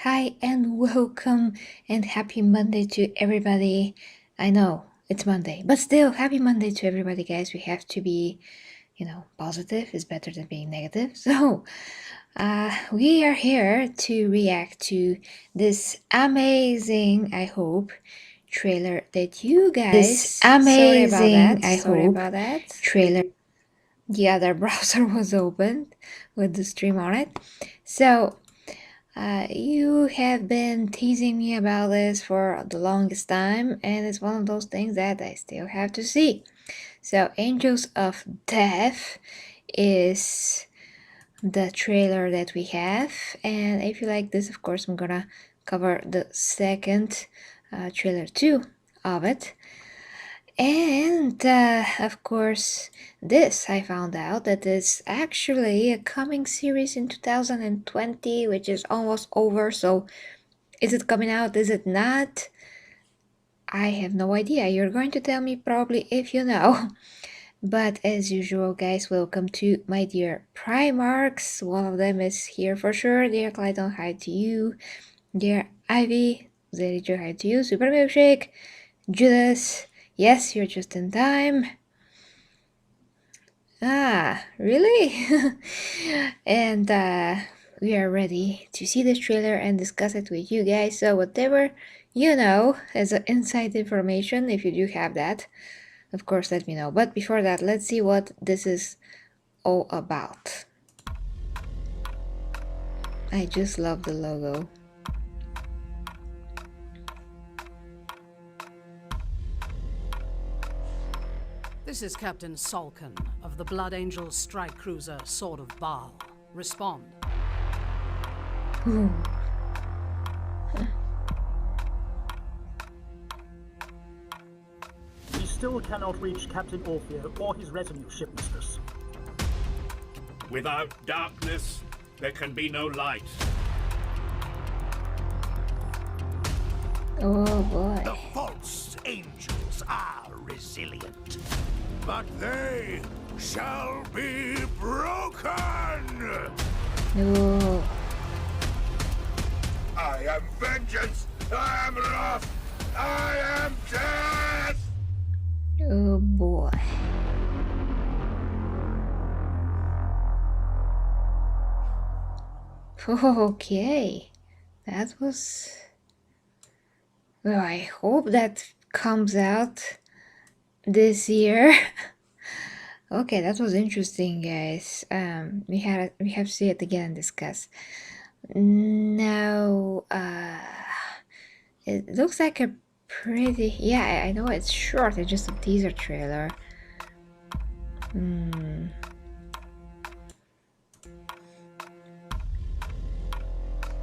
Hi and welcome and happy Monday to everybody. I know it's Monday, but still happy Monday to everybody, guys. We have to be, positive is better than being negative. So, we are here to react to this amazing, I hope, trailer that you guys. Sorry about that. Trailer. The other browser was opened with the stream on it. So, you have been teasing me about this for the longest time, and it's one of those things that I still have to see. So, Angels of Death is the trailer that we have, and if you like this, of course, I'm gonna cover the second trailer too of it. And of course, this I found out that is actually a coming series in 2020, which is almost over. So, is it coming out? Is it not? I have no idea. You're going to tell me probably if you know. But as usual, guys, welcome to my dear Primarchs. One of them is here for sure. Dear Clayton, hi to you. Dear Ivy, Zerijo, hi to you. Super Milkshake, Judas. Yes, you're just in time. Ah, really? And we are ready to see this trailer and discuss it with you guys. So whatever you know as inside information, if you do have that, of course, let me know. But before that, let's see what this is all about. I just love the logo. This is Captain Salkin of the Blood Angel strike cruiser Sword of Baal. Respond. Ooh. We still cannot reach Captain Orfeo or his retinue, shipmistress. Without darkness, there can be no light. Oh boy. The false angels are resilient, but they shall be broken! No. I am vengeance! I am wrath! I am death! Oh boy. Okay. That was... Well, I hope that comes out this year. Okay, that was interesting, guys. We have to see it again and discuss. Now, it looks like a pretty... Yeah, I know it's short. It's just a teaser trailer.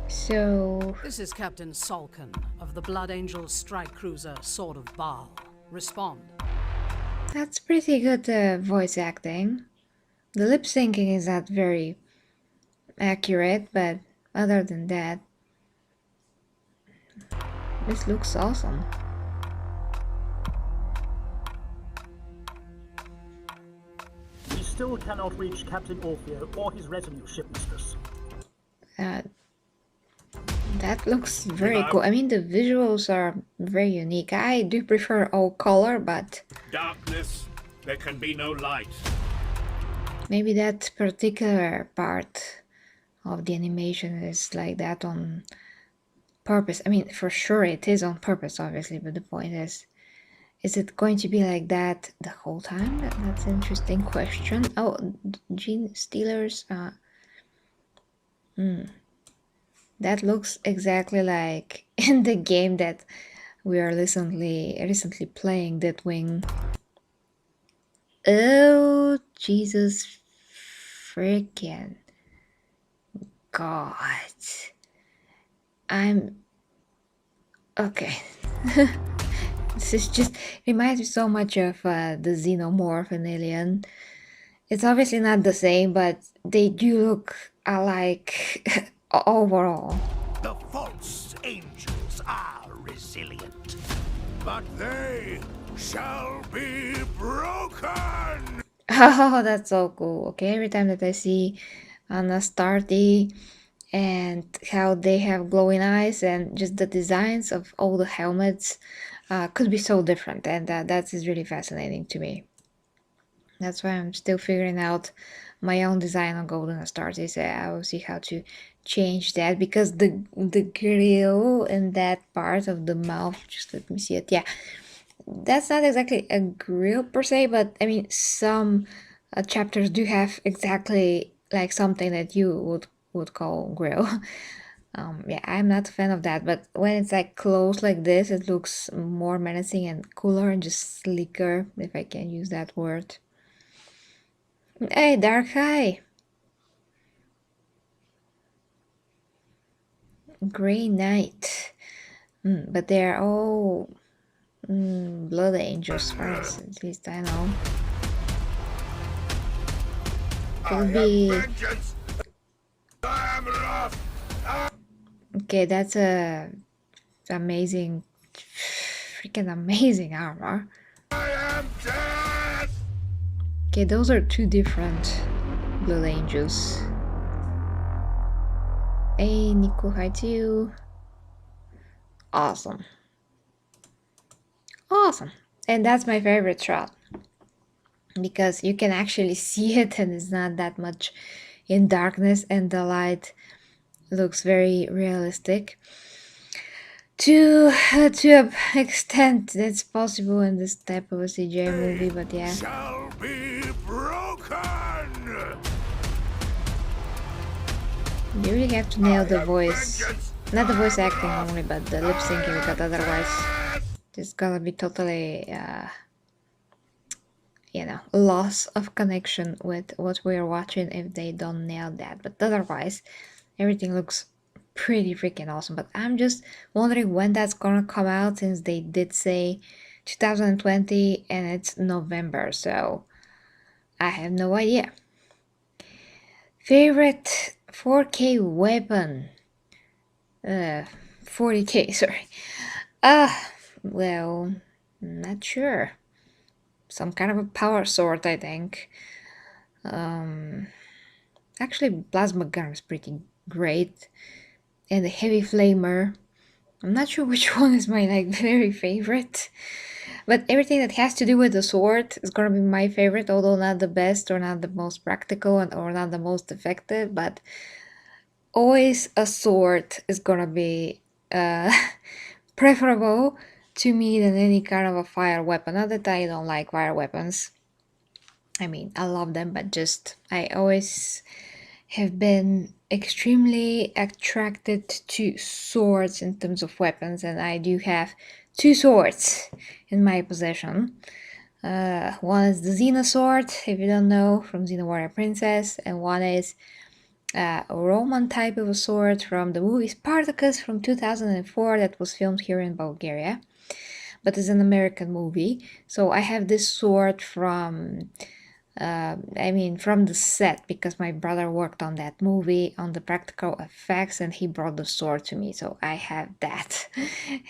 So... This is Captain Salkin of the Blood Angel strike cruiser Sword of Baal. Respond. That's pretty good voice acting. The lip syncing is not very accurate, but other than that, this looks awesome. We still cannot reach Captain Orfeo or his retinue, shipmistress. That looks very cool. I mean, the visuals are very unique. I do prefer all color, but Darkness, there can be no light. maybe that particular part of the animation is like that on purpose. I mean, for sure it is on purpose, obviously, but the point is it going to be like that the whole time? That's an interesting question. Oh, Gene Stealers. That looks exactly like in the game that we are recently playing, Deathwing. Oh, Jesus freaking God. I'm... Okay. This is just... reminds me so much of the Xenomorph and Alien. It's obviously not the same, but they do look alike overall. The false angels are resilient, but they shall be broken! Oh, that's so cool. Okay, every time that I see Anastarti and how they have glowing eyes, and just the designs of all the helmets could be so different, and that is really fascinating to me. That's why I'm still figuring out my own design on Golden Astartes. I will see how to change that, because the grill in that part of the mouth, just let me see it. Yeah, that's not exactly a grill per se, but I mean some chapters do have exactly like something that you would call grill. Yeah, I'm not a fan of that, but when it's like close like this, it looks more menacing and cooler and just sleeker, if I can use that word. Hey, Dark Eye! Grey Knight. But they're all blood angels, as far as at least I know. I Could am be. vengeance. I am wrath. Okay, that's a amazing, freaking amazing armor. I am death. Okay, those are two different blood angels. Hey, Nico, hi to you. Awesome. Awesome. And that's my favorite shot, because you can actually see it and it's not that much in darkness, and the light looks very realistic to an extent that's possible in this type of a CGI movie. But yeah, Shall be broken. you really have to nail I the am voice, vengeance. not the I voice am acting wrath. only, but the lip syncing, because otherwise it's gonna be totally loss of connection with what we're watching if they don't nail that. But otherwise, everything looks pretty freaking awesome. But I'm just wondering when that's gonna come out, since they did say 2020 and it's November, so I have no idea. Favorite 4K weapon? 40K, sorry. Well, not sure. Some kind of a power sword, I think. Actually, plasma gun is pretty great. And the heavy flamer. I'm not sure which one is my very favorite. But everything that has to do with the sword is gonna be my favorite, although not the best or not the most practical or not the most effective, but always a sword is gonna be uh, preferable to me than any kind of a fire weapon. Not that I don't like fire weapons. I mean, I love them, but just I always have been extremely attracted to swords in terms of weapons, and I do have two swords in my possession. One is the Xena sword, if you don't know, from Xena Warrior Princess, and one is a Roman type of a sword from the movie Spartacus from 2004 that was filmed here in Bulgaria, but it's an American movie. So I have this sword from from the set, because my brother worked on that movie on the practical effects and he brought the sword to me, so I have that.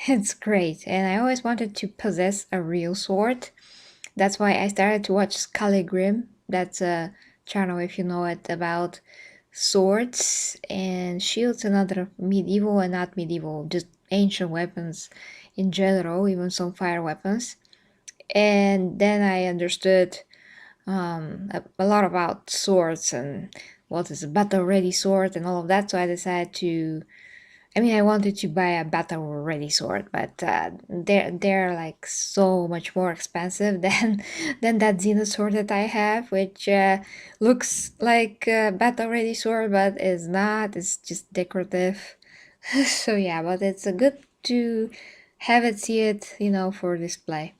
It's great, and I always wanted to possess a real sword. That's why I started to watch Scully Grim. That's a channel, if you know it, about swords and shields and other medieval and not medieval, just ancient weapons in general, even some fire weapons. And then I understood a lot about swords and what is a battle ready sword and all of that. So I decided to. I wanted to buy a battle ready sword, but they're like so much more expensive than that Xena sword that I have, which looks like a battle ready sword, but is not. It's just decorative. So yeah, but it's a good to have it, see it, for display.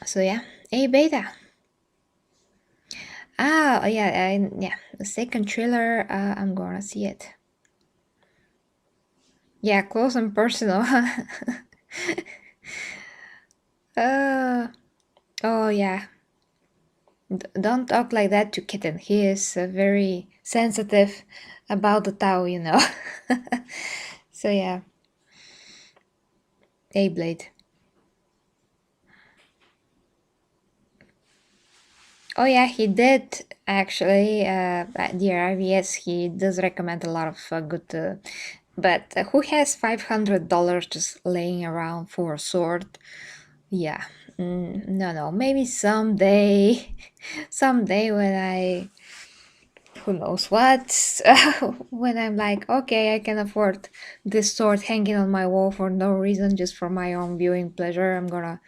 So yeah, a beta. Yeah, the second trailer, I'm gonna see it. Yeah, close and personal. Oh yeah. Don't talk like that to Kitten. He is very sensitive about the Tao. So yeah, A-Blade. Oh yeah, he did actually. At the RVS, he does recommend a lot of good. But who has $500 just laying around for a sword? Yeah, no. Maybe someday, someday when I, who knows what, when I'm like, okay, I can afford this sword hanging on my wall for no reason, just for my own viewing pleasure, I'm gonna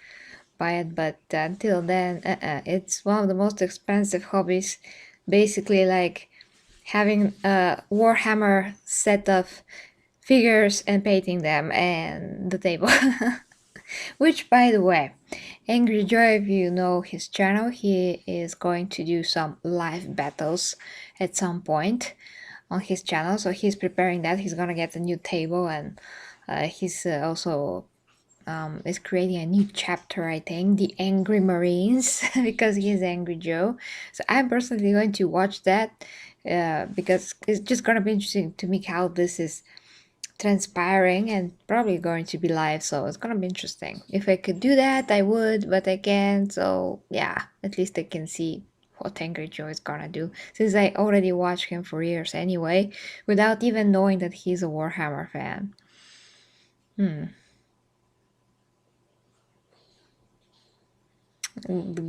buy it. But until then, it's one of the most expensive hobbies. Basically, like having a Warhammer set of figures and painting them and the table. Which, by the way, Angry Joy, if you know his channel, he is going to do some live battles at some point on his channel. So he's preparing that. He's gonna get a new table, and he's also is creating a new chapter, I think, the Angry Marines, because he is Angry Joe. So I'm personally going to watch that because it's just gonna be interesting to me how this is transpiring, and probably going to be live, so it's gonna be interesting. If I could do that, I would, but I can't. So yeah, at least I can see what Angry Joe is gonna do, since I already watched him for years anyway, without even knowing that he's a Warhammer fan. The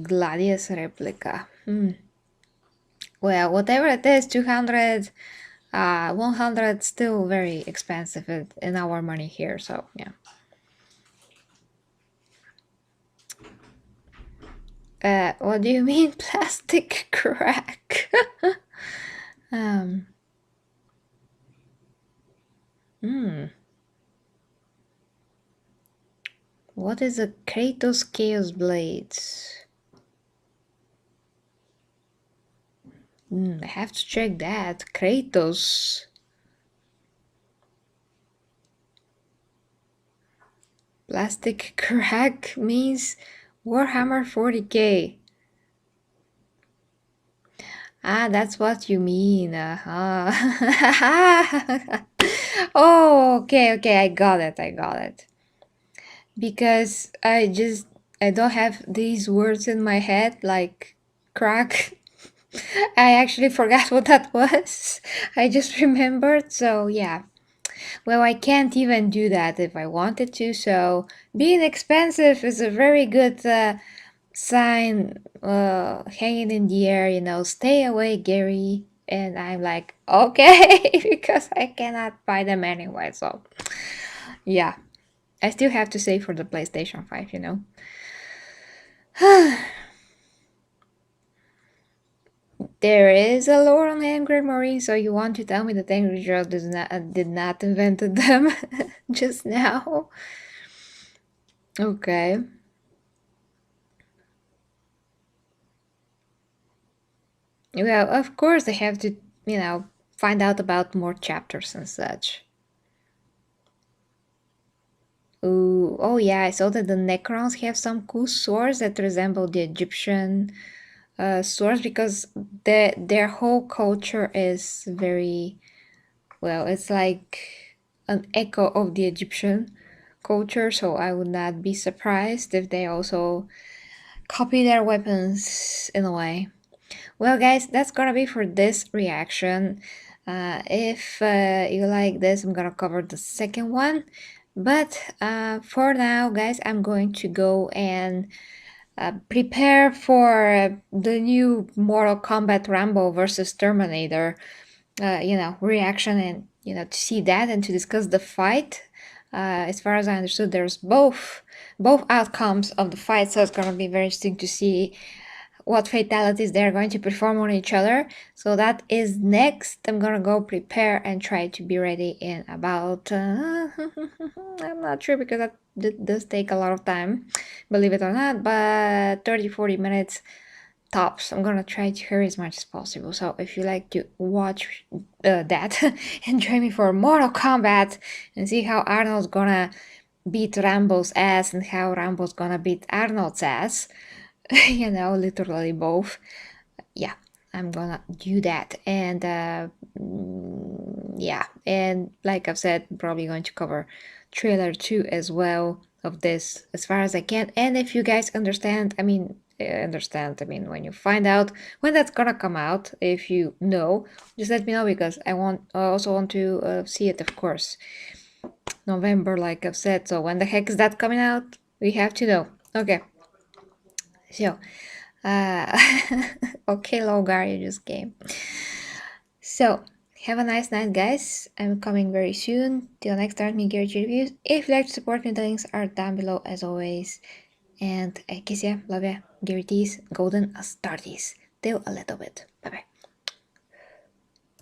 Gladius replica. Well, whatever it is, 200, 100, still very expensive in our money here, so yeah. What do you mean plastic crack? um, what is a Kratos Chaos Blades? I have to check that. Kratos. Plastic crack means Warhammer 40k. Ah, that's what you mean. Oh, okay, I got it. Because I don't have these words in my head, like crack. I actually forgot what that was. I just remembered, so yeah. Well, I can't even do that if I wanted to, so being expensive is a very good sign hanging in the air, stay away, Gary. And I'm like, okay, because I cannot buy them anyway, so yeah. I still have to save for the PlayStation 5. There is a lore on Angry Marine, so you want to tell me that Angry Joe did not invented them just now? Okay. Well, of course I have to, find out about more chapters and such. Ooh, oh yeah, I saw that the Necrons have some cool swords that resemble the Egyptian swords, because their whole culture is very, well, it's like an echo of the Egyptian culture, so I would not be surprised if they also copy their weapons in a way. Well, guys, that's gonna be for this reaction. If you like this, I'm gonna cover the second one. But for now, guys, I'm going to go and prepare for the new Mortal Kombat Rambo versus Terminator, reaction, and to see that and to discuss the fight. As far as I understood, there's both outcomes of the fight, so it's gonna be very interesting to see what fatalities they're going to perform on each other. So that is next. I'm gonna go prepare and try to be ready in about I'm not sure, because that does take a lot of time, believe it or not, but 30-40 minutes tops. I'm gonna try to hurry as much as possible. So if you like to watch that and join me for Mortal Kombat and see how Arnold's gonna beat Rambo's ass and how Rambo's gonna beat Arnold's ass, literally both. Yeah, I'm gonna do that. And yeah, and like I've said, I'm probably going to cover trailer 2 as well of this as far as I can. And if you guys understand, I mean, understand. I mean, when you find out when that's gonna come out, if you know, just let me know because I also want to see it, of course. November, like I've said. So when the heck is that coming out? We have to know. Okay. So, uh, okay, Logar, you just came. So, have a nice night, guys. I'm coming very soon. Till next time, me Gary reviews. If you'd like to support me, the links are down below as always. And I kiss ya, love ya, Gary Tees, Golden Astartes. Till a little bit. Bye bye.